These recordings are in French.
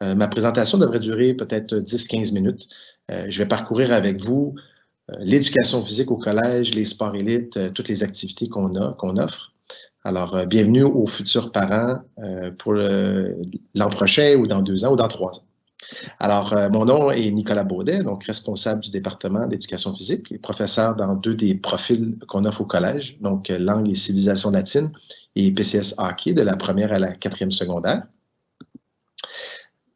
Ma présentation devrait durer peut-être 10-15 minutes. Je vais parcourir avec vous l'éducation physique au collège, les sports élites, toutes les activités qu'on offre. Alors, bienvenue aux futurs parents pour l'an prochain ou dans 2 ans ou dans 3 ans. Alors, mon nom est Nicolas Baudet, donc responsable du département d'éducation physique et professeur dans 2 des profils qu'on offre au collège, donc langue et civilisation latine et PCS hockey de la première à la 4e secondaire.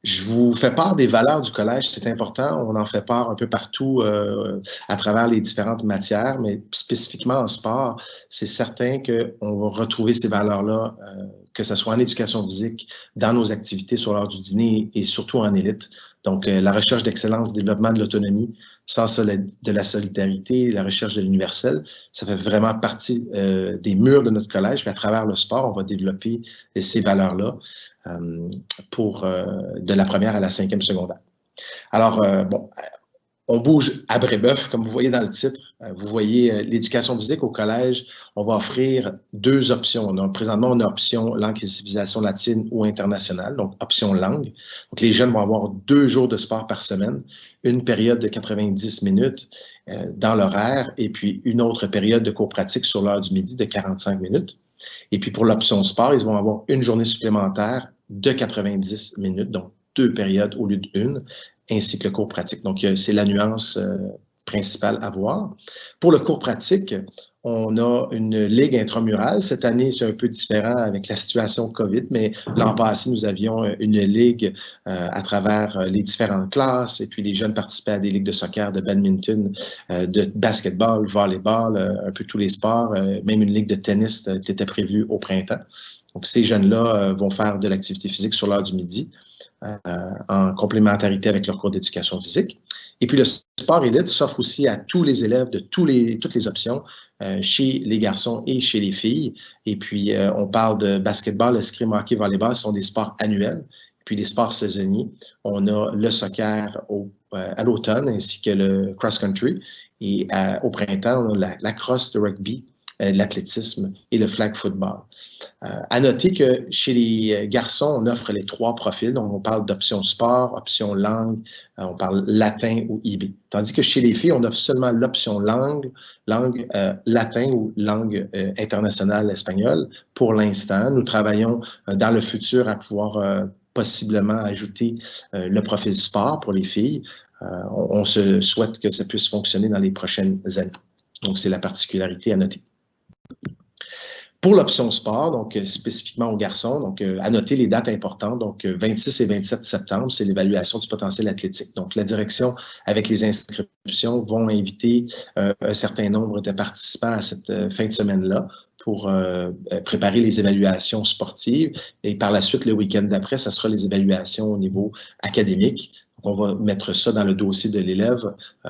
Je vous fais part des valeurs du collège, c'est important. On en fait part un peu partout à travers les différentes matières, mais spécifiquement en sport, c'est certain qu'on va retrouver ces valeurs-là, que ce soit en éducation physique, dans nos activités sur l'heure du dîner et surtout en élite. Donc, la recherche d'excellence, développement de l'autonomie, de la solidarité, la recherche de l'universel, ça fait vraiment partie des murs de notre collège. Puis à travers le sport, on va développer ces valeurs-là de la première à la 5e secondaire. Alors, on bouge à Brébeuf, comme vous voyez dans le titre. Vous voyez l'éducation physique au collège. On va offrir 2 options. Présentement, on a option langue et civilisation latine ou internationale, donc option langue. Donc, les jeunes vont avoir 2 jours de sport par semaine, une période de 90 minutes dans l'horaire et puis une autre période de cours pratique sur l'heure du midi de 45 minutes. Et puis, pour l'option sport, ils vont avoir une journée supplémentaire de 90 minutes, donc 2 périodes au lieu d'1, ainsi que le cours pratique. Donc, c'est la nuance principale à voir. Pour le cours pratique, on a une ligue intramurale. Cette année, c'est un peu différent avec la situation COVID, mais l'an passé, nous avions une ligue à travers les différentes classes et puis les jeunes participaient à des ligues de soccer, de badminton, de basketball, volleyball, un peu tous les sports. Même une ligue de tennis était prévue au printemps. Donc, ces jeunes-là vont faire de l'activité physique sur l'heure du midi. En complémentarité avec leur cours d'éducation physique. Et puis, le sport élite s'offre aussi à tous les élèves de toutes les options, chez les garçons et chez les filles. Et puis, on parle de basketball, escrime, hockey, volleyball, ce sont des sports annuels. Puis, les sports saisonniers, on a le soccer à l'automne ainsi que le cross-country. Et au printemps, on a la crosse, le rugby, l'athlétisme et le flag football. À noter que chez les garçons, on offre les 3 profils. Donc, on parle d'option sport, option langue, on parle latin ou IB. Tandis que chez les filles, on offre seulement l'option langue latin ou langue internationale espagnole. Pour l'instant, nous travaillons dans le futur à pouvoir possiblement ajouter le profil sport pour les filles. On se souhaite que ça puisse fonctionner dans les prochaines années. Donc, c'est la particularité à noter. Pour l'option sport, donc spécifiquement aux garçons, donc à noter les dates importantes, donc 26 et 27 septembre, c'est l'évaluation du potentiel athlétique. Donc la direction avec les inscriptions vont inviter un certain nombre de participants à cette fin de semaine-là pour préparer les évaluations sportives et par la suite, le week-end d'après, ça sera les évaluations au niveau académique. Donc, on va mettre ça dans le dossier de l'élève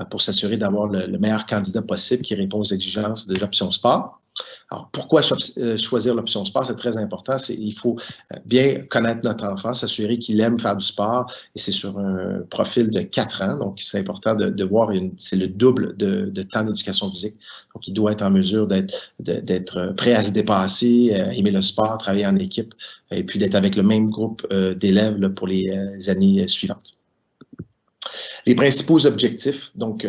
pour s'assurer d'avoir le meilleur candidat possible qui répond aux exigences de l'option sport. Alors, pourquoi choisir l'option sport? C'est très important. Il faut bien connaître notre enfant, s'assurer qu'il aime faire du sport. Et c'est sur un profil de 4 ans. Donc, c'est important de voir, c'est le double de temps d'éducation physique. Donc, il doit être en mesure d'être prêt à se dépasser, aimer le sport, travailler en équipe, et puis d'être avec le même groupe d'élèves pour les années suivantes. Les principaux objectifs, donc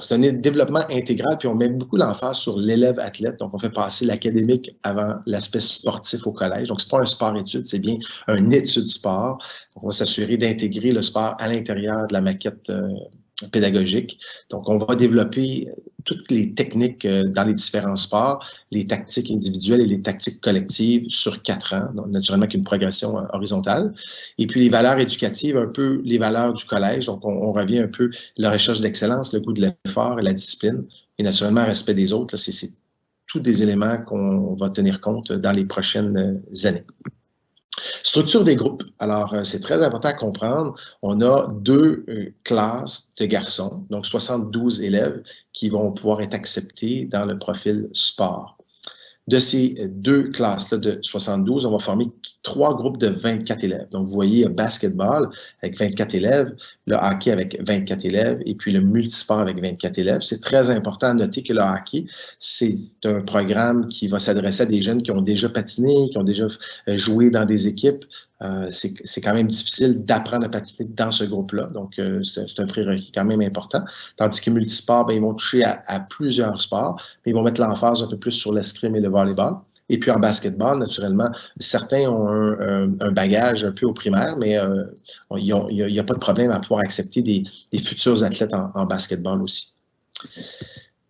c'est un développement intégral, puis on met beaucoup l'emphase sur l'élève athlète. Donc, on fait passer l'académique avant l'aspect sportif au collège. Donc, c'est pas un sport-étude, c'est bien un étude sport. Donc, on va s'assurer d'intégrer le sport à l'intérieur de la maquette pédagogique. Donc, on va développer toutes les techniques dans les différents sports, les tactiques individuelles et les tactiques collectives sur 4 ans, donc naturellement avec une progression horizontale. Et puis, les valeurs éducatives, un peu les valeurs du collège. Donc, on revient un peu la recherche d'excellence, le goût de l'effort et la discipline. Et naturellement, le respect des autres, c'est tous des éléments qu'on va tenir compte dans les prochaines années. Structure des groupes. Alors, c'est très important à comprendre. On a 2 classes de garçons, donc 72 élèves qui vont pouvoir être acceptés dans le profil sport. De ces 2 classes-là de 72, on va former 3 groupes de 24 élèves. Donc, vous voyez, basketball avec 24 élèves, le hockey avec 24 élèves et puis le multisport avec 24 élèves. C'est très important à noter que le hockey, c'est un programme qui va s'adresser à des jeunes qui ont déjà patiné, qui ont déjà joué dans des équipes. c'est quand même difficile d'apprendre à patiner dans ce groupe-là. Donc, c'est un prérequis quand même important. Tandis que multisport, ben, ils vont toucher à plusieurs sports, mais ils vont mettre l'emphase un peu plus sur l'escrime et le volleyball. Et puis en basketball, naturellement, certains ont un bagage un peu au primaire, mais il n'y a pas de problème à pouvoir accepter des futurs athlètes en basketball aussi.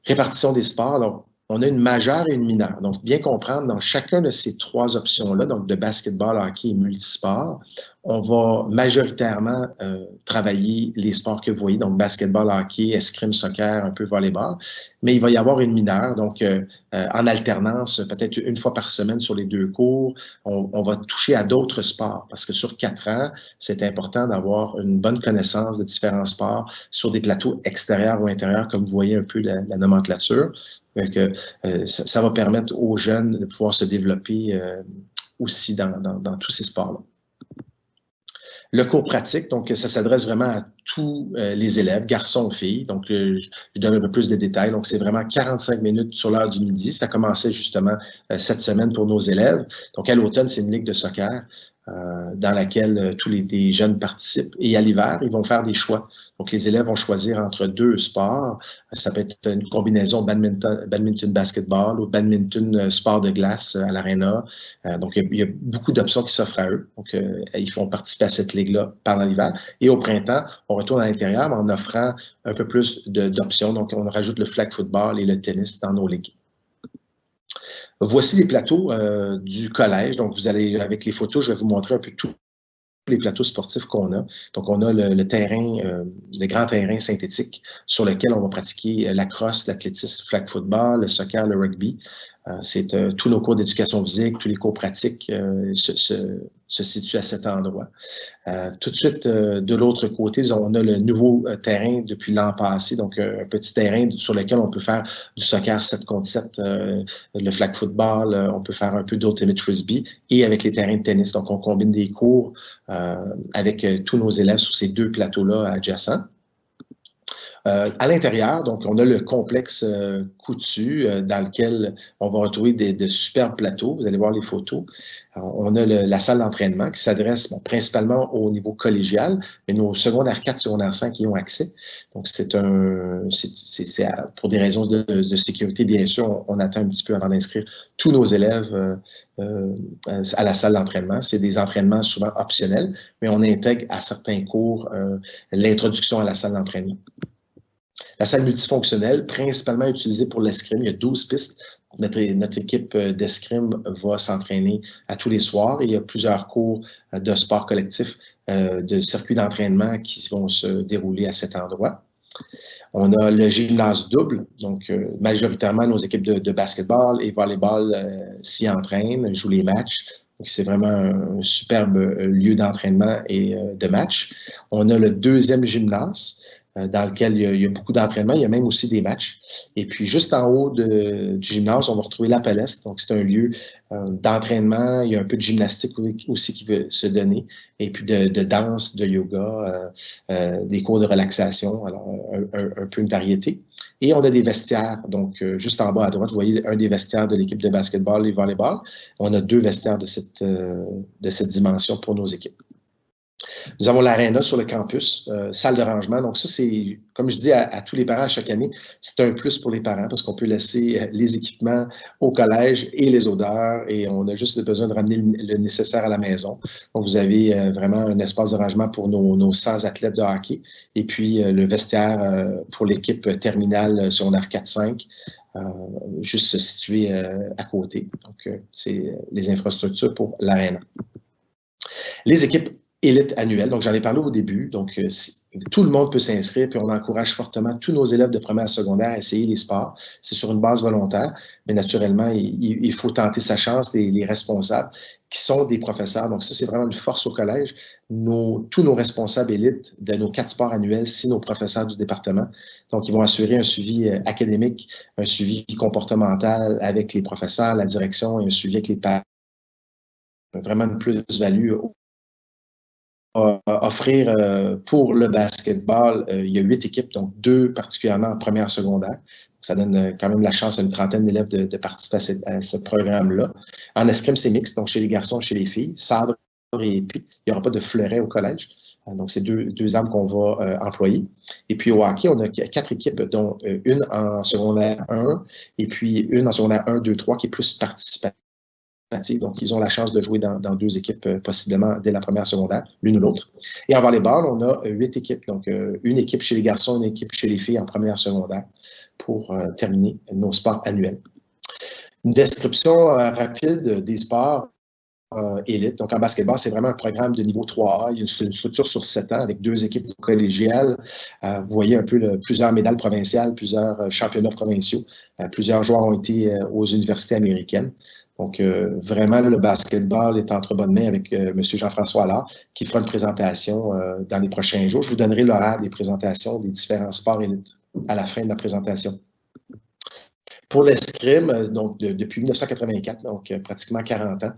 Répartition des sports. Alors, on a une majeure et une mineure. Donc, bien comprendre, dans chacun de ces trois options-là, donc de basketball, hockey et multisport, on va majoritairement travailler les sports que vous voyez, donc basketball, hockey, escrime, soccer, un peu volleyball, mais il va y avoir une mineure, donc en alternance, peut-être une fois par semaine sur les 2 cours, on va toucher à d'autres sports, parce que sur 4 ans, c'est important d'avoir une bonne connaissance de différents sports sur des plateaux extérieurs ou intérieurs, comme vous voyez un peu la nomenclature. Donc, ça va permettre aux jeunes de pouvoir se développer aussi dans tous ces sports-là. Le cours pratique, donc ça s'adresse vraiment à tous les élèves, garçons ou filles. Donc, je donne un peu plus de détails. Donc, c'est vraiment 45 minutes sur l'heure du midi. Ça commençait justement cette semaine pour nos élèves. Donc, à l'automne, c'est une ligue de soccer dans laquelle tous les jeunes participent. Et à l'hiver, ils vont faire des choix. Donc, les élèves vont choisir entre 2 sports. Ça peut être une combinaison badminton basketball ou badminton sport de glace à l'aréna. Donc, il y a beaucoup d'options qui s'offrent à eux. Donc, ils font participer à cette ligue-là pendant l'hiver. Et au printemps, on retourne à l'intérieur en offrant un peu plus d'options. Donc, on rajoute le flag football et le tennis dans nos ligues. Voici les plateaux du collège. Donc, vous allez, avec les photos, je vais vous montrer un peu tous les plateaux sportifs qu'on a. Donc, on a le terrain, le grand terrain synthétique sur lequel on va pratiquer la crosse, l'athlétisme, flag football, le soccer, le rugby. C'est tous nos cours d'éducation physique, tous les cours pratiques se situent à cet endroit. Tout de suite, de l'autre côté, on a le nouveau terrain depuis l'an passé, donc un petit terrain sur lequel on peut faire du soccer 7 contre 7, le flag football, on peut faire un peu d'ultimate frisbee et avec les terrains de tennis. Donc, on combine des cours avec tous nos élèves sur ces 2 plateaux-là adjacents. À l'intérieur, donc, on a le complexe Coutu dans lequel on va retrouver de superbes plateaux. Vous allez voir les photos. On a la salle d'entraînement qui s'adresse principalement au niveau collégial, mais nos secondaires 4, secondaires 5 y ont accès. Donc, c'est pour des raisons de sécurité, bien sûr, on attend un petit peu avant d'inscrire tous nos élèves à la salle d'entraînement. C'est des entraînements souvent optionnels, mais on intègre à certains cours l'introduction à la salle d'entraînement. La salle multifonctionnelle, principalement utilisée pour l'escrime, il y a 12 pistes. Notre équipe d'escrime va s'entraîner à tous les soirs et il y a plusieurs cours de sport collectif, de circuits d'entraînement qui vont se dérouler à cet endroit. On a le gymnase double, donc majoritairement nos équipes de basketball et volleyball s'y entraînent, jouent les matchs. Donc, c'est vraiment un superbe lieu d'entraînement et de match. On a le 2e gymnase, dans lequel il y a beaucoup d'entraînement. Il y a même aussi des matchs. Et puis, juste en haut du gymnase, on va retrouver la Palestre. Donc, c'est un lieu d'entraînement. Il y a un peu de gymnastique aussi qui veut se donner. Et puis, de danse, de yoga, des cours de relaxation. Alors, un peu une variété. Et on a des vestiaires. Donc, juste en bas à droite, vous voyez un des vestiaires de l'équipe de basketball et volleyball. On a 2 vestiaires de cette dimension pour nos équipes. Nous avons l'aréna sur le campus, salle de rangement. Donc ça, c'est, comme je dis à tous les parents à chaque année, c'est un plus pour les parents parce qu'on peut laisser les équipements au collège et les odeurs et on a juste besoin de ramener le nécessaire à la maison. Donc, vous avez vraiment un espace de rangement pour nos 100 athlètes de hockey et puis le vestiaire pour l'équipe terminale secondaire 4-5. Juste situé à côté. Donc, c'est les infrastructures pour l'aréna. Les équipes élite annuelle. Donc, j'en ai parlé au début. Donc, tout le monde peut s'inscrire, puis on encourage fortement tous nos élèves de première à secondaire à essayer les sports. C'est sur une base volontaire, mais naturellement, il faut tenter sa chance, les responsables qui sont des professeurs. Donc, ça, c'est vraiment une force au collège. Tous nos responsables élites de nos 4 sports annuels, c'est nos professeurs du département. Donc, ils vont assurer un suivi académique, un suivi comportemental avec les professeurs, la direction et un suivi avec les parents. Vraiment une plus-value offrir pour le basketball, il y a 8 équipes, donc 2 particulièrement en première secondaire. Ça donne quand même la chance à une trentaine d'élèves de participer à ce programme-là. En escrime, c'est mixte, donc chez les garçons et chez les filles. Sabre et épée. Il n'y aura pas de fleuret au collège. Donc, c'est deux armes qu'on va employer. Et puis, au hockey, on a 4 équipes, dont une en secondaire 1 et puis une en secondaire 1, 2, 3 qui est plus participative. Donc, ils ont la chance de jouer dans 2 équipes, possiblement dès la première secondaire, l'une ou l'autre. Et en volleyball, on a 8 équipes. Donc, une équipe chez les garçons, une équipe chez les filles en première secondaire pour terminer nos sports annuels. Une description rapide des sports élite. Donc, en basketball, c'est vraiment un programme de niveau 3A. Il y a une structure sur 7 ans avec 2 équipes collégiales. Vous voyez un peu plusieurs médailles provinciales, plusieurs championnats provinciaux. Plusieurs joueurs ont été aux universités américaines. Donc, vraiment, le basketball est entre bonnes mains avec M. Jean-François Allard, qui fera une présentation dans les prochains jours. Je vous donnerai l'horaire des présentations des différents sports élites à la fin de la présentation. Pour l'escrime, donc depuis 1984, donc pratiquement 40 ans,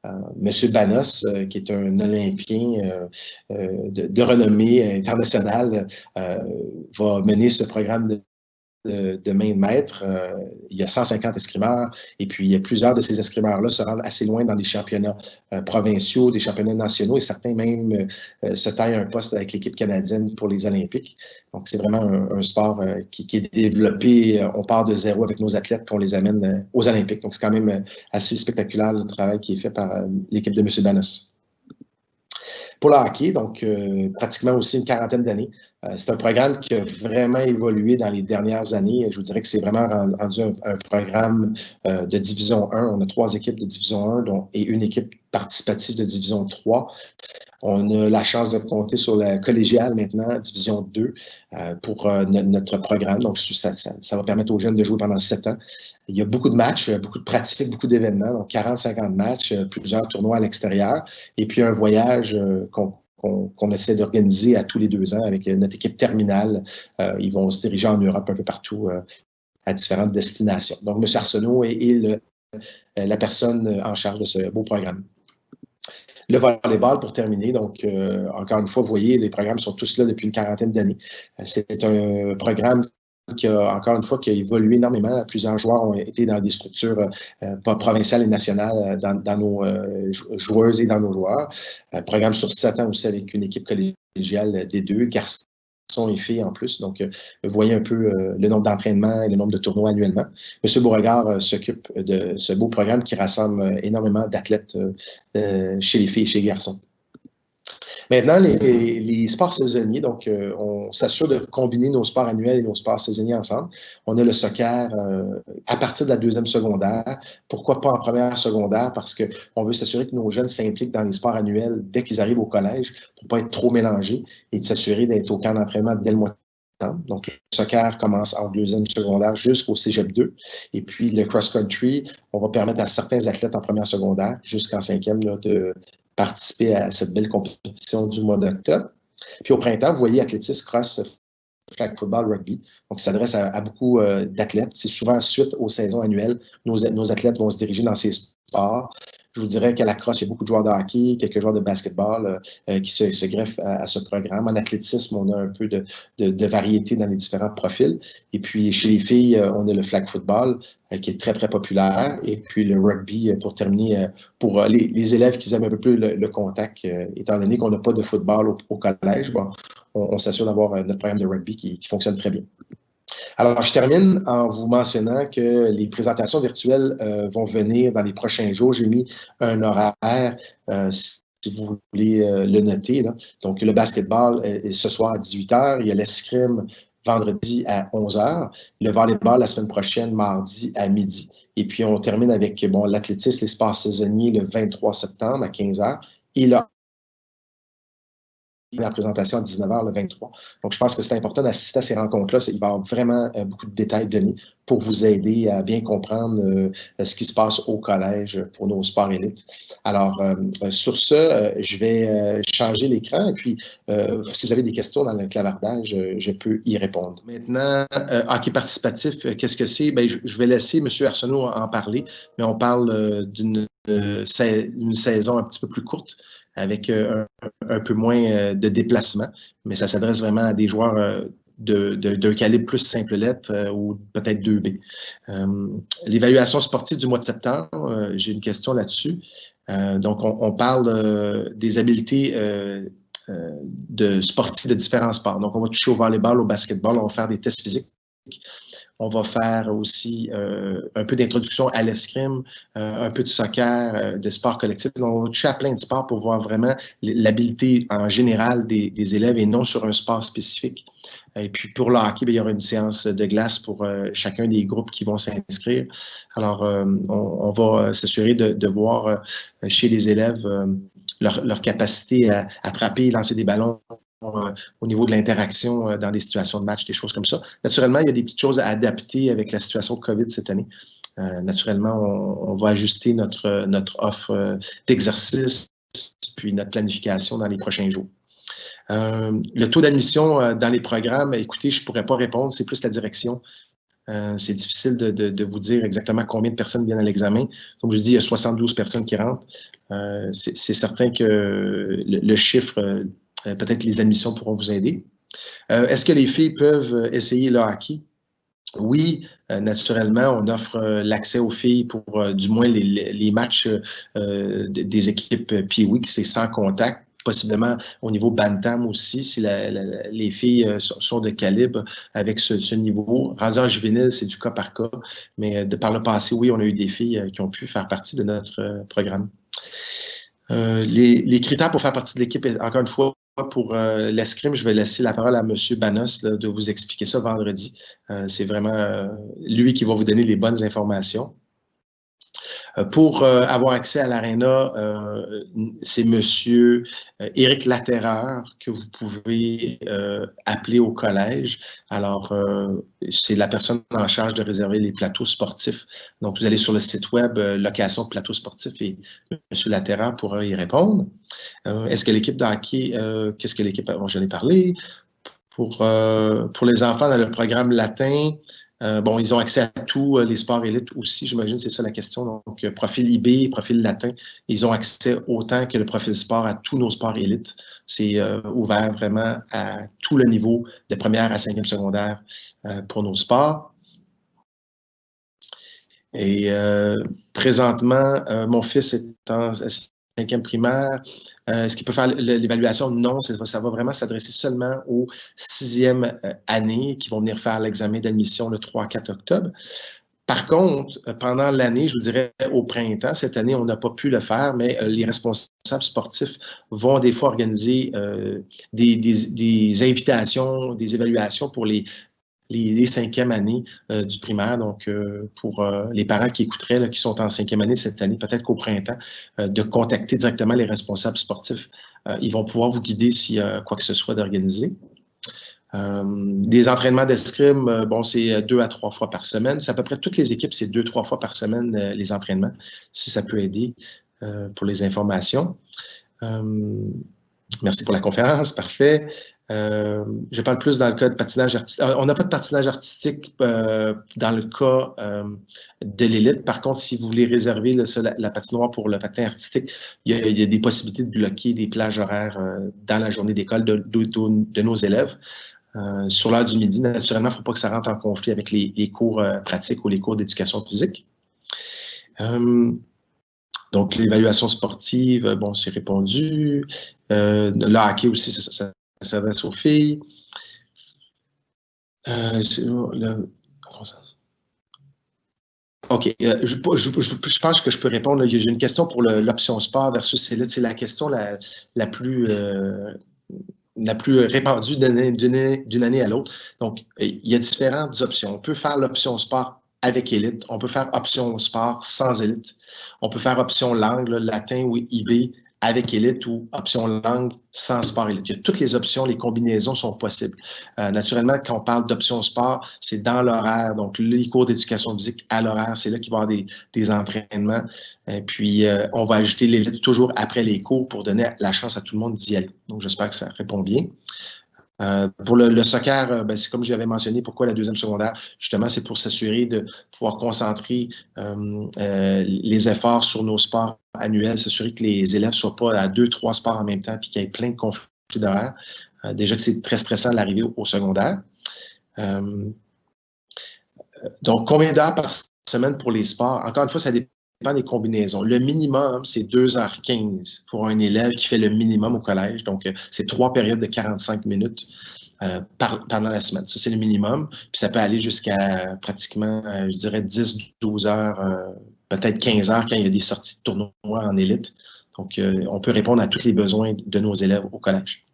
M. Banos, qui est un Olympien de renommée internationale, va mener ce programme de main de maître. Il y a 150 escrimeurs et puis plusieurs de ces escrimeurs-là se rendent assez loin dans les championnats provinciaux, des championnats nationaux et certains même se taillent un poste avec l'équipe canadienne pour les Olympiques. Donc, c'est vraiment un sport qui est développé. On part de zéro avec nos athlètes puis on les amène aux Olympiques. Donc, c'est quand même assez spectaculaire le travail qui est fait par l'équipe de M. Banos. Pour le hockey, donc pratiquement aussi une quarantaine d'années. C'est un programme qui a vraiment évolué dans les dernières années. Je vous dirais que c'est vraiment rendu un programme de Division 1. On a 3 équipes de Division 1 et une équipe participative de Division 3. On a la chance de compter sur la collégiale maintenant, Division 2, pour notre programme. Donc, ça va permettre aux jeunes de jouer pendant 7 ans. Il y a beaucoup de matchs, beaucoup de pratiques, beaucoup d'événements, donc 40-50 matchs, plusieurs tournois à l'extérieur, et puis un voyage qu'on essaie d'organiser à tous les 2 ans avec notre équipe terminale. Ils vont se diriger en Europe un peu partout à différentes destinations. Donc, M. Arsenault est la personne en charge de ce beau programme. Le volleyball, pour terminer, donc encore une fois, vous voyez, les programmes sont tous là depuis une quarantaine d'années. C'est un programme qui a, encore une fois, qui a évolué énormément. Plusieurs joueurs ont été dans des structures provinciales et nationales dans nos joueuses et dans nos joueurs. Programme sur 7 ans aussi avec une équipe collégiale des 2, garçons et filles en plus. Donc, vous voyez un peu le nombre d'entraînements et le nombre de tournois annuellement. M. Beauregard s'occupe de ce beau programme qui rassemble énormément d'athlètes chez les filles et chez les garçons. Maintenant, les sports saisonniers, donc on s'assure de combiner nos sports annuels et nos sports saisonniers ensemble. On a le soccer à partir de la 2e secondaire. Pourquoi pas en première secondaire? Parce qu'on veut s'assurer que nos jeunes s'impliquent dans les sports annuels dès qu'ils arrivent au collège pour ne pas être trop mélangés et de s'assurer d'être au camp d'entraînement dès le mois de septembre. Donc, le soccer commence en 2e secondaire jusqu'au Cégep 2. Et puis, le cross-country, on va permettre à certains athlètes en première secondaire jusqu'en 5e de participer à cette belle compétition du mois d'octobre. Puis au printemps, vous voyez athlétisme, cross, flag football, rugby. Donc, ça s'adresse à beaucoup d'athlètes. C'est souvent suite aux saisons annuelles. Nos athlètes vont se diriger dans ces sports. Je vous dirais qu'à la crosse, il y a beaucoup de joueurs de hockey, quelques joueurs de basketball qui se greffent à ce programme. En athlétisme, on a un peu de variété dans les différents profils. Et puis, chez les filles, on a le flag football qui est très, très populaire. Et puis, le rugby, pour terminer, pour les élèves qui aiment un peu plus le contact, étant donné qu'on n'a pas de football au collège, bon, on s'assure d'avoir notre programme de rugby qui fonctionne très bien. Alors, je termine en vous mentionnant que les présentations virtuelles vont venir dans les prochains jours. J'ai mis un horaire, si vous voulez le noter, là. Donc, le basketball est ce soir à 18h. Il y a l'escrime vendredi à 11h. Le volleyball la semaine prochaine, mardi à midi. Et puis, on termine avec l'athlétisme, les sports saisonniers le 23 septembre à 15h. Et là, la présentation à 19h le 23. Donc, je pense que c'est important d'assister à ces rencontres-là. Il va y avoir vraiment beaucoup de détails donnés pour vous aider à bien comprendre ce qui se passe au collège pour nos sports élites. Alors, sur ce, je vais changer l'écran et puis, si vous avez des questions dans le clavardage, je peux y répondre. Maintenant, hockey participatif, qu'est-ce que c'est? Bien, je vais laisser M. Arsenault en parler, mais on parle d'une saison un petit peu plus courte, avec un peu moins de déplacement, mais ça s'adresse vraiment à des joueurs d'un calibre plus simple lettre ou peut-être 2B. L'évaluation sportive du mois de septembre, j'ai une question là-dessus. Donc, on parle des habiletés de sportifs de différents sports. Donc, on va toucher au volleyball, au basketball, on va faire des tests physiques. On va faire aussi un peu d'introduction à l'escrime, un peu de soccer, de sport collectif. Donc, on va toucher à plein de sports pour voir vraiment l'habileté en général des élèves et non sur un sport spécifique. Et puis, pour le hockey, bien, il y aura une séance de glace pour chacun des groupes qui vont s'inscrire. Alors, on va s'assurer de voir chez les élèves leur capacité à attraper, lancer des ballons au niveau de l'interaction dans des situations de match, des choses comme ça. Naturellement, il y a des petites choses à adapter avec la situation de COVID cette année. Naturellement, on va ajuster notre offre d'exercice puis notre planification dans les prochains jours. Le taux d'admission dans les programmes, écoutez, je ne pourrais pas répondre, c'est plus la direction. C'est difficile de vous dire exactement combien de personnes viennent à l'examen. Comme je dis, il y a 72 personnes qui rentrent. C'est certain que le chiffre, peut-être les admissions pourront vous aider. Est-ce que les filles peuvent essayer le hockey? Oui, naturellement, on offre l'accès aux filles pour du moins les matchs des équipes Pee-Wee, c'est sans contact. Possiblement au niveau bantam aussi, si les filles sont de calibre avec ce niveau. Rendu en juvénile, c'est du cas par cas, mais par le passé, oui, on a eu des filles qui ont pu faire partie de notre programme. Les critères pour faire partie de l'équipe, encore une fois, pour l'escrime, je vais laisser la parole à M. Banos là, de vous expliquer ça vendredi. C'est vraiment lui qui va vous donner les bonnes informations. Pour avoir accès à l'aréna, c'est M. Éric Laterreur que vous pouvez appeler au collège. Alors, c'est la personne en charge de réserver les plateaux sportifs. Donc, vous allez sur le site web location de plateaux sportifs et M. Laterreur pourra y répondre. Est-ce que l'équipe de hockey, qu'est-ce que l'équipe, j'en ai parlé. Pour les enfants dans le programme latin, bon, ils ont accès à tous les sports élites aussi, j'imagine, c'est ça la question. Donc, profil IB, profil latin, ils ont accès autant que le profil sport à tous nos sports élites. C'est ouvert vraiment à tout le niveau, de première à cinquième secondaire pour nos sports. Et présentement, mon fils est en cinquième primaire. Est-ce qu'il peut faire l'évaluation? Non, ça va vraiment s'adresser seulement aux sixième années qui vont venir faire l'examen d'admission le 3-4 octobre. Par contre, pendant l'année, je vous dirais au printemps, cette année, on n'a pas pu le faire, mais les responsables sportifs vont des fois organiser des invitations, des évaluations pour les cinquièmes années du primaire. Donc, pour les parents qui écouteraient, là, qui sont en cinquième année cette année, peut-être qu'au printemps, de contacter directement les responsables sportifs. Ils vont pouvoir vous guider s'il y a quoi que ce soit d'organiser. Les entraînements d'escrime, bon, c'est 2 à 3 fois par semaine. C'est à peu près toutes les équipes, c'est 2-3 fois par semaine les entraînements, si ça peut aider pour les informations. Merci pour la conférence, parfait. Je parle plus dans le cas de patinage artistique. On n'a pas de patinage artistique dans le cas de l'élite. Par contre, si vous voulez réserver la patinoire pour le patin artistique, il y a des possibilités de bloquer des plages horaires dans la journée d'école de nos élèves. Sur l'heure du midi, naturellement, il ne faut pas que ça rentre en conflit avec les cours pratiques ou les cours d'éducation physique. Donc, l'évaluation sportive, bon, c'est répondu. Le hockey aussi, ça s'adresse aux filles. OK. Je pense que je peux répondre. J'ai une question pour l'option sport versus élite. C'est la question la plus répandue d'une année à l'autre. Donc, il y a différentes options. On peut faire l'option sport avec élite. On peut faire option sport sans élite. On peut faire option langue, là, latin ou IB avec élite ou option langue sans sport élite. Il y a toutes les options, les combinaisons sont possibles. Naturellement, quand on parle d'option sport, c'est dans l'horaire. Donc, les cours d'éducation physique à l'horaire, c'est là qu'il va y avoir des entraînements. Et puis, on va ajouter l'élite toujours après les cours pour donner la chance à tout le monde d'y aller. Donc, j'espère que ça répond bien. Pour le soccer, c'est comme je l'avais mentionné, pourquoi la deuxième secondaire? Justement, c'est pour s'assurer de pouvoir concentrer les efforts sur nos sports annuels, s'assurer que les élèves ne soient pas à 2-3 sports en même temps puis qu'il y ait plein de conflits d'horaire. Déjà que c'est très stressant de l'arrivée au secondaire. Donc, combien d'heures par semaine pour les sports? Encore une fois, ça dépend dépend des combinaisons. Le minimum, c'est 2h15 pour un élève qui fait le minimum au collège. Donc, c'est 3 périodes de 45 minutes pendant la semaine. Ça, c'est le minimum. Puis ça peut aller jusqu'à pratiquement, je dirais, 10-12 heures, peut-être 15 heures quand il y a des sorties de tournois en élite. Donc, on peut répondre à tous les besoins de nos élèves au collège.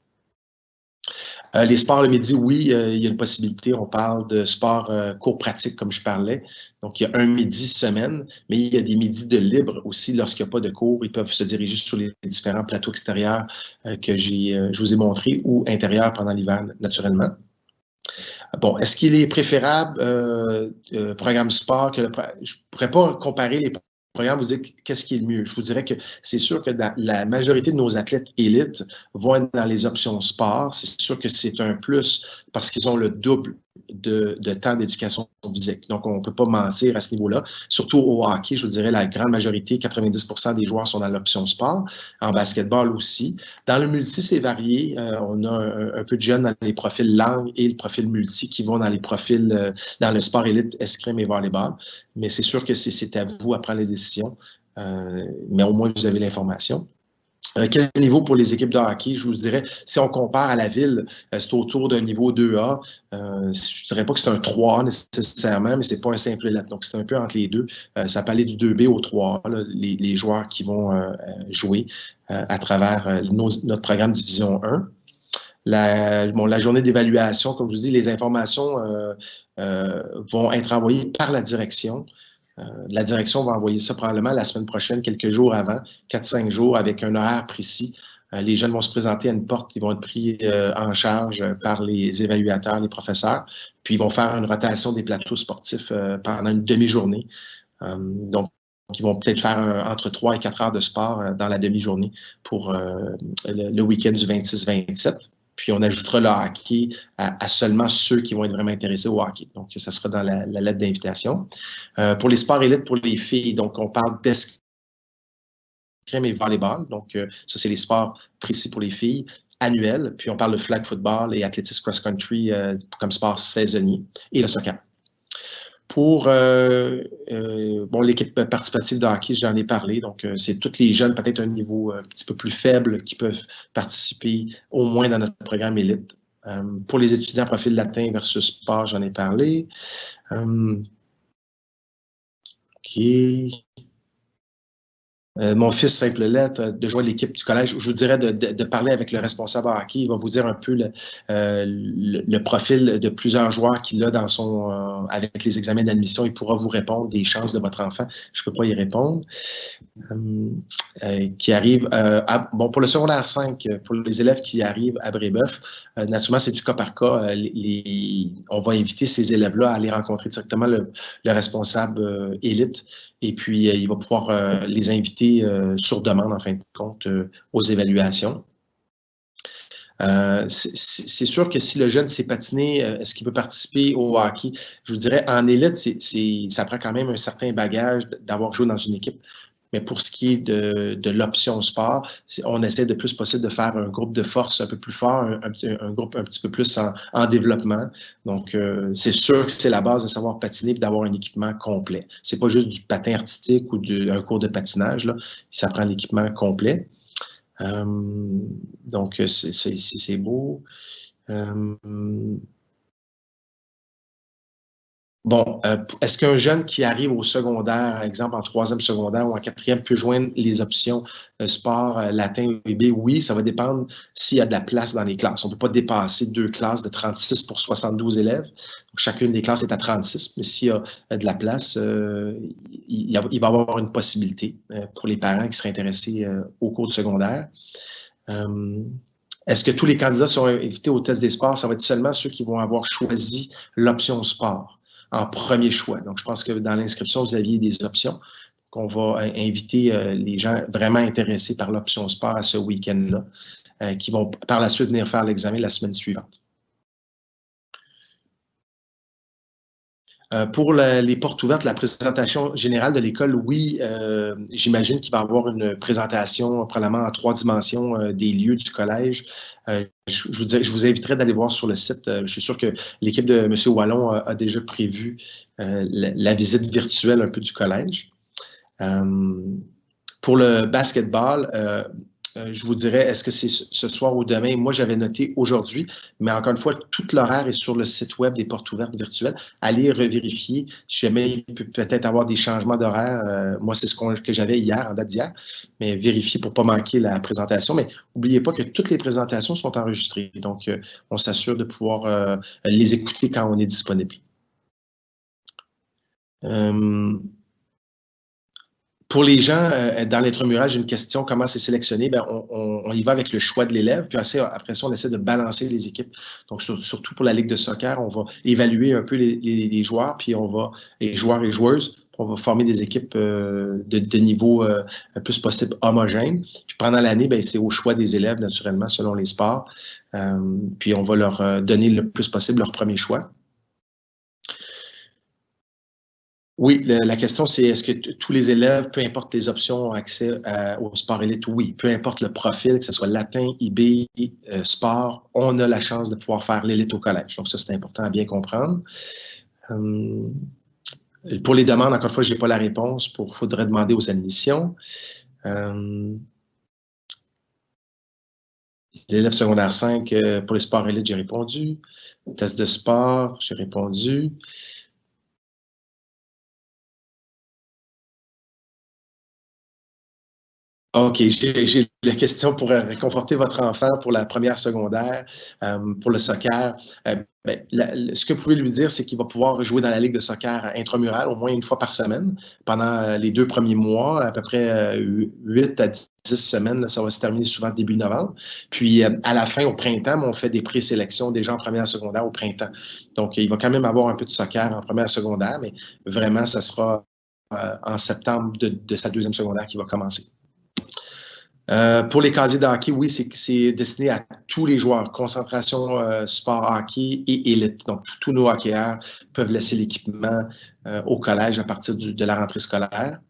Les sports le midi, oui, il y a une possibilité. On parle de sport cours pratique, comme je parlais. Donc, il y a un midi semaine, mais il y a des midis de libre aussi lorsqu'il n'y a pas de cours. Ils peuvent se diriger sur les différents plateaux extérieurs que je vous ai montrés ou intérieurs pendant l'hiver, naturellement. Bon, est-ce qu'il est préférable, programme sport, que je ne pourrais pas comparer les programmes, vous dire qu'est-ce qui est le mieux. Je vous dirais que c'est sûr que la majorité de nos athlètes élites vont être dans les options sport. C'est sûr que c'est un plus parce qu'ils ont le double de temps d'éducation physique. Donc, on ne peut pas mentir à ce niveau-là. Surtout au hockey, je vous dirais, la grande majorité, 90% des joueurs sont dans l'option sport. En basketball aussi. Dans le multi, c'est varié. On a un peu de jeunes dans les profils langue et le profil multi qui vont dans les profils, dans le sport élite, escrime et volleyball. Mais c'est sûr que c'est à vous à prendre les décisions. Mais au moins, vous avez l'information. Quel niveau pour les équipes de hockey? Je vous dirais, si on compare à la ville, c'est autour d'un niveau 2A. Je ne dirais pas que c'est un 3A nécessairement, mais ce n'est pas un simple lettre. Donc, c'est un peu entre les deux. Ça peut aller du 2B au 3A, là, les joueurs qui vont jouer à travers notre programme Division 1. La journée d'évaluation, comme je vous dis, les informations vont être envoyées par la direction. La direction va envoyer ça probablement la semaine prochaine, quelques jours avant, 4-5 jours, avec un horaire précis. Les jeunes vont se présenter à une porte, ils vont être pris en charge par les évaluateurs, les professeurs, puis ils vont faire une rotation des plateaux sportifs pendant une demi-journée. Donc, ils vont peut-être faire entre 3 et 4 heures de sport dans la demi-journée pour le week-end du 26-27. Puis, on ajoutera le hockey à seulement ceux qui vont être vraiment intéressés au hockey. Donc, ça sera dans la lettre d'invitation. Pour les sports élites, pour les filles, donc, on parle d'escrime et volleyball. Donc, ça, c'est les sports précis pour les filles, annuels. Puis, on parle de flag football et athlétisme cross-country comme sport saisonnier et le soccer. Pour l'équipe participative de hockey, j'en ai parlé. Donc, c'est tous les jeunes, peut-être un niveau un petit peu plus faible, qui peuvent participer au moins dans notre programme élite. Pour les étudiants profil latin versus sport, j'en ai parlé. OK. Mon fils, simple lettre, de jouer l'équipe du collège. Je vous dirais de parler avec le responsable hockey. Il va vous dire un peu le profil de plusieurs joueurs qu'il a dans son avec les examens d'admission. Il pourra vous répondre des chances de votre enfant. Je ne peux pas y répondre. Qui arrive pour le secondaire 5, pour les élèves qui arrivent à Brébeuf, naturellement, c'est du cas par cas. On va inviter ces élèves-là à aller rencontrer directement le responsable élite. Et puis, il va pouvoir les inviter sur demande, en fin de compte, aux évaluations. C'est sûr que si le jeune sait patiner, est-ce qu'il peut participer au hockey? Je vous dirais, en élite, ça prend quand même un certain bagage d'avoir joué dans une équipe. Mais pour ce qui est de l'option sport, on essaie de plus possible de faire un groupe de force un peu plus fort, un groupe un petit peu plus en développement. Donc, c'est sûr que c'est la base de savoir patiner et d'avoir un équipement complet. C'est pas juste du patin artistique ou un cours de patinage, là. Ça prend l'équipement complet. Donc, ça ici, c'est beau. Bon, est-ce qu'un jeune qui arrive au secondaire, par exemple en 3e secondaire ou en 4e, peut joindre les options sport, latin ou UB? Oui, ça va dépendre s'il y a de la place dans les classes. On ne peut pas dépasser 2 classes de 36 pour 72 élèves. Donc, chacune des classes est à 36, mais s'il y a de la place, il va y avoir une possibilité pour les parents qui seraient intéressés au cours du secondaire. Est-ce que tous les candidats sont invités au test des sports? Ça va être seulement ceux qui vont avoir choisi l'option sport en premier choix. Donc, je pense que dans l'inscription, vous aviez des options qu'on va inviter les gens vraiment intéressés par l'option sport à ce week-end-là, qui vont par la suite venir faire l'examen la semaine suivante. Pour les portes ouvertes, la présentation générale de l'école, oui, j'imagine qu'il va y avoir une présentation probablement en 3 dimensions des lieux du collège. Je vous inviterai d'aller voir sur le site. Je suis sûr que l'équipe de M. Wallon a déjà prévu la visite virtuelle un peu du collège. Pour le basketball, je vous dirais, est-ce que c'est ce soir ou demain? Moi, j'avais noté aujourd'hui, mais encore une fois, tout l'horaire est sur le site web des portes ouvertes virtuelles. Allez revérifier. Si jamais il peut peut-être avoir des changements d'horaire. Moi, c'est que j'avais hier, en date d'hier, mais vérifiez pour ne pas manquer la présentation. Mais n'oubliez pas que toutes les présentations sont enregistrées. Donc, on s'assure de pouvoir les écouter quand on est disponible. Pour les gens dans l'intramural, j'ai une question, comment c'est sélectionné? Bien, on y va avec le choix de l'élève, puis après ça, on essaie de balancer les équipes. Donc, surtout pour la Ligue de soccer, on va évaluer un peu les joueurs, puis les joueurs et joueuses, on va former des équipes de niveau le plus possible homogène. Puis pendant l'année, c'est au choix des élèves, naturellement, selon les sports. Puis on va leur donner le plus possible leur premier choix. Oui, la question, c'est est-ce que tous les élèves, peu importe les options, ont accès au sport élite? Oui, peu importe le profil, que ce soit latin, IB, sport, on a la chance de pouvoir faire l'élite au collège. Donc ça, c'est important à bien comprendre. Pour les demandes, encore une fois, je n'ai pas la réponse. Il faudrait demander aux admissions. L'élève secondaire 5, pour les sports élites, j'ai répondu. Test de sport, j'ai répondu. OK, j'ai la question pour réconforter votre enfant pour la première secondaire, pour le soccer. Ce que vous pouvez lui dire, c'est qu'il va pouvoir jouer dans la ligue de soccer intramurale au moins une fois par semaine pendant les 2 premiers mois, à peu près 8 à 10 semaines. Là, ça va se terminer souvent début novembre. Puis à la fin, au printemps, on fait des présélections déjà en première secondaire au printemps. Donc, il va quand même avoir un peu de soccer en première secondaire, mais vraiment, ça sera en septembre de sa deuxième secondaire qui va commencer. Pour les casiers de hockey, oui, c'est destiné à tous les joueurs. Concentration, sport, hockey et élite. Donc, tous nos hockeyeurs peuvent laisser l'équipement au collège à partir de la rentrée scolaire.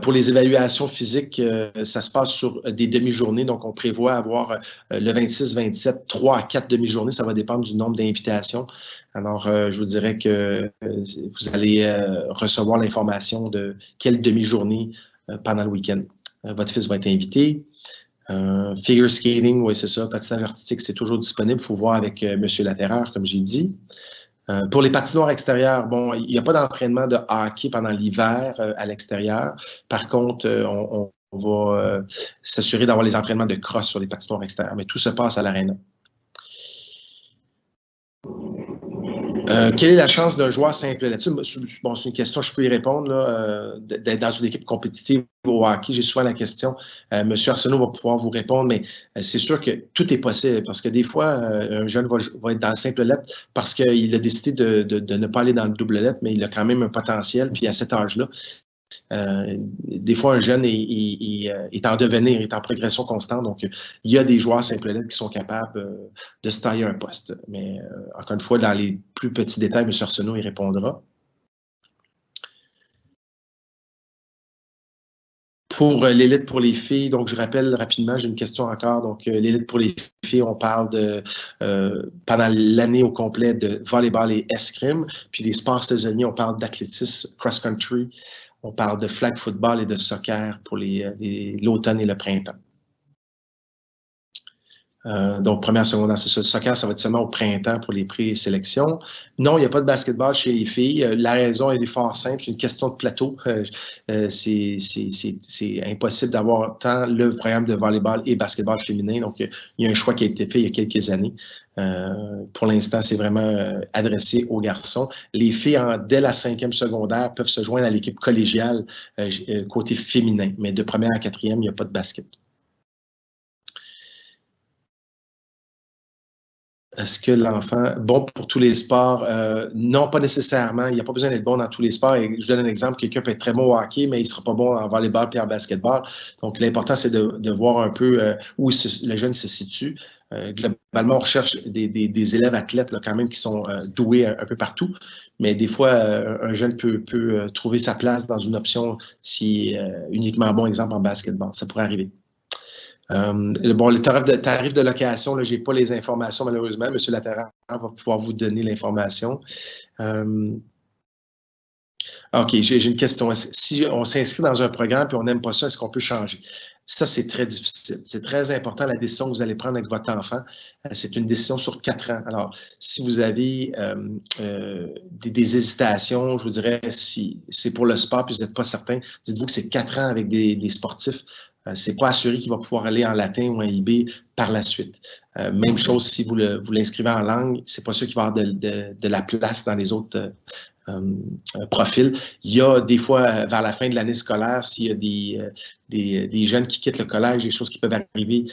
Pour les évaluations physiques, ça se passe sur des demi-journées. Donc, on prévoit avoir le 26-27, 3 à 4 demi-journées. Ça va dépendre du nombre d'invitations. Alors, je vous dirais que vous allez recevoir l'information de quelle demi-journée pendant le week-end. Votre fils va être invité. Figure skating, oui, c'est ça. Patinage artistique, c'est toujours disponible. Il faut voir avec M. Laterreur, comme j'ai dit. Pour les patinoires extérieures, bon, il n'y a pas d'entraînement de hockey pendant l'hiver à l'extérieur. Par contre, on va s'assurer d'avoir les entraînements de cross sur les patinoires extérieures, mais tout se passe à l'aréna. Quelle est la chance d'un joueur simple là-dessus? Bon, c'est une question, je peux y répondre, d'être dans une équipe compétitive au hockey. J'ai souvent la question. Monsieur Arsenault va pouvoir vous répondre, mais c'est sûr que tout est possible parce que des fois, un jeune va être dans le simple lettre parce qu'il a décidé de ne pas aller dans le double lettre, mais il a quand même un potentiel. Puis à cet âge-là, des fois, un jeune est en devenir, est en progression constante. Donc, il y a des joueurs simple lettres qui sont capables de se tailler un poste. Mais encore une fois, dans les plus petits détails, M. Arsenault y répondra. Pour l'élite pour les filles, donc je rappelle rapidement, j'ai une question encore. Donc, l'élite pour les filles, on parle de pendant l'année au complet de volleyball et escrime. Puis les sports saisonniers, on parle d'athlétisme, cross-country. On parle de flag football et de soccer pour l'automne et le printemps. Donc, première secondaire, c'est ça. Le soccer, ça va être seulement au printemps pour les présélections. Non, il n'y a pas de basketball chez les filles. La raison, elle est fort simple. C'est une question de plateau. C'est impossible d'avoir tant le programme de volleyball et basketball féminin. Donc, il y a un choix qui a été fait il y a quelques années. Pour l'instant, c'est vraiment adressé aux garçons. Les filles, dès la 5e secondaire, peuvent se joindre à l'équipe collégiale côté féminin. Mais de première à 4e, il n'y a pas de basket. Est-ce que l'enfant, bon pour tous les sports? Non, pas nécessairement. Il n'y a pas besoin d'être bon dans tous les sports. Et je donne un exemple, quelqu'un peut être très bon au hockey, mais il ne sera pas bon en volleyball et en basketball. Donc, l'important, c'est de voir un peu où le jeune se situe. Globalement, on recherche des élèves athlètes là, quand même qui sont doués un peu partout. Mais des fois, un jeune peut trouver sa place dans une option si uniquement bon, exemple, en basketball. Ça pourrait arriver. Bon, le tarif de location, je n'ai pas les informations malheureusement. M. Laterreur va pouvoir vous donner l'information. OK, j'ai une question. Si on s'inscrit dans un programme et on n'aime pas ça, est-ce qu'on peut changer? Ça, c'est très difficile. C'est très important, la décision que vous allez prendre avec votre enfant. C'est une décision sur 4 ans. Alors, si vous avez des hésitations, je vous dirais, si c'est pour le sport et vous n'êtes pas certain, dites-vous que c'est 4 ans avec des sportifs. C'est pas assuré qu'il va pouvoir aller en latin ou en IB par la suite. Même chose si vous l'inscrivez en langue, c'est pas sûr qu'il va y avoir de la place dans les autres profil. Il y a des fois, vers la fin de l'année scolaire, s'il y a des jeunes qui quittent le collège, des choses qui peuvent arriver,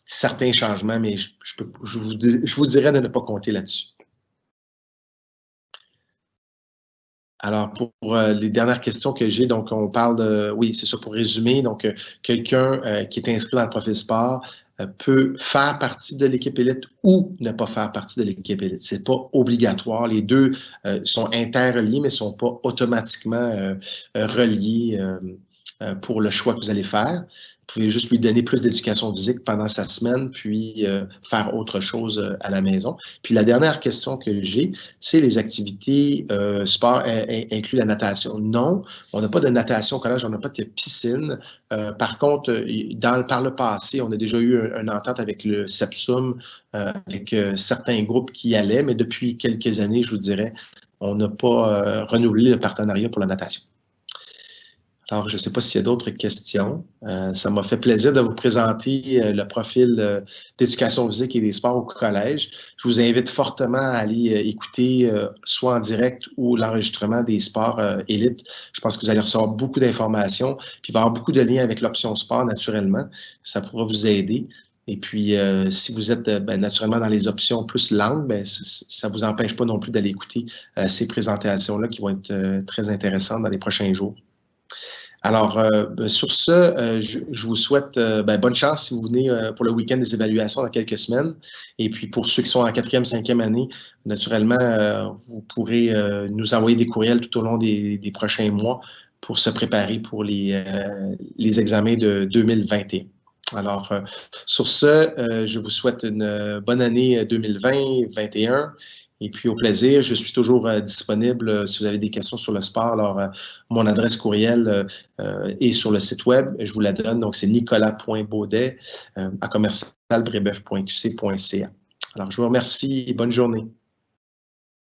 certains changements, mais je vous dirais de ne pas compter là-dessus. Alors, pour les dernières questions que j'ai, donc on parle de, oui, c'est ça pour résumer, donc quelqu'un qui est inscrit dans le profil sport peut faire partie de l'équipe élite ou ne pas faire partie de l'équipe élite. C'est pas obligatoire. Les deux sont interreliés, mais ne sont pas automatiquement reliés pour le choix que vous allez faire. Vous pouvez juste lui donner plus d'éducation physique pendant sa semaine, puis faire autre chose à la maison. Puis la dernière question que j'ai, c'est les activités sport inclut la natation. Non, on n'a pas de natation au collège, on n'a pas de piscine. Par contre, par le passé, on a déjà eu une entente avec le SEPSUM, avec certains groupes qui y allaient, mais depuis quelques années, je vous dirais, on n'a pas renouvelé le partenariat pour la natation. Alors, je ne sais pas s'il y a d'autres questions. Ça m'a fait plaisir de vous présenter le profil d'éducation physique et des sports au collège. Je vous invite fortement à aller écouter soit en direct ou l'enregistrement des sports élites. Je pense que vous allez recevoir beaucoup d'informations, puis il va y avoir beaucoup de liens avec l'option sport, naturellement. Ça pourra vous aider. Et puis, si vous êtes naturellement dans les options plus langues, ça ne vous empêche pas non plus d'aller écouter ces présentations-là qui vont être très intéressantes dans les prochains jours. Alors, sur ce, je vous souhaite bonne chance si vous venez pour le week-end des évaluations dans quelques semaines. Et puis, pour ceux qui sont en 4e, 5e année, naturellement, vous pourrez nous envoyer des courriels tout au long des prochains mois pour se préparer pour les examens de 2021. Alors, sur ce, je vous souhaite une bonne année 2020-2021. Et puis, au plaisir, je suis toujours disponible si vous avez des questions sur le sport. Alors, mon adresse courriel est sur le site web. Je vous la donne. Donc, c'est nicolas.baudet @commercialbrebeuf.qc.ca. Alors, je vous remercie et bonne journée.